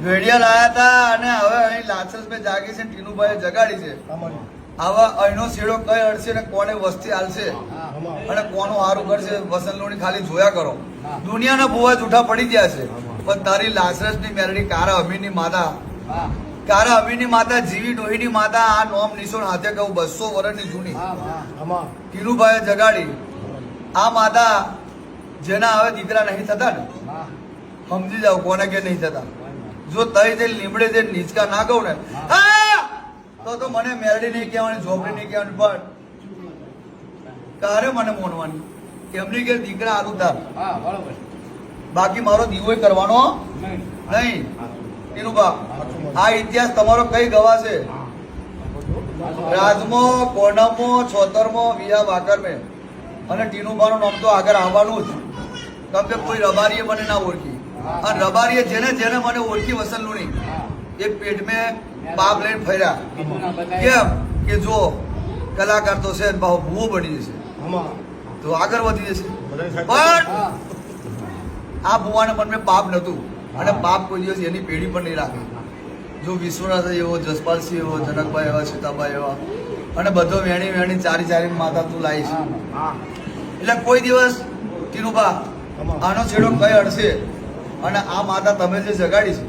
વેડિયા લાયા હતા અને હવે અહીં લાચસ મેં જાગી છે, ટીનુભાઈ જગાડી છે. આવા અહીંનો શેડો કઈ અડશે ને કોને વસ્તી હાલશે અને કોનું હારું કરશે વસંતલોની ખાલી જોયા કરો. દુનિયાના ભૂવા જૂઠા પડી ગયા છે, પણ તારી લાસરસ ની મેરડી કારા અમીરની માતા જીવી ડોહીની માતા આ નોમ નિશોન હાથે કહું 200 વર્ષની જૂની ટીનુભાઈએ જગાડી. આ માતા જેના હવે દીકરા નહીં થતા ને સમજી જાવ કોને કે નહીં થતા. જો તઈ તે લીમડે જે નીચકા ના કહું ને તો મને મેરડી નહીં કહેવાની, ઝોપડી નહીં કહેવાની, પણ કારે મને મોનવાની એમની કે દીકરા આલું તાર. બાકી મારો દીવો કરવાનો નહીં. ટીનુબા, આ ઇતિહાસ તમારો કઈ ગવાશે? રાજમો, કોણમો, છોતરમો, વિયા વાકરમે અને ટીનુબાનું નામ તો આગળ આવવાનું જ. કેમ કે કોઈ રબારીએ મને ના ઓળખી, અને રબારીએ જેને જેને મને ઓળખી વસંતલુની એ પેટ મેં બાપ લઈને ફર્યા. કેમ કે જો કલાકાર તો છે ભાવ ભૂવો બની જશે તો આગળ વધી જશે. પણ આ ભૂવાના મનમાં પાપ નતું, અને પાપ કોઈ દિવસ એની પેઢી પણ નહીં રાખે. જો વિશ્વનાથ એવો, જસપાલસિંહ એવો, જનકભાઈ એવા, સીતાભાઈ એવા, અને બધો વેણી વેણી ચારી માતા તું લાવી છે. એટલે કોઈ દિવસ ટીનુબા આનો છેડો કઈ અડશે અને આ માતા તમે જે જગાડી છે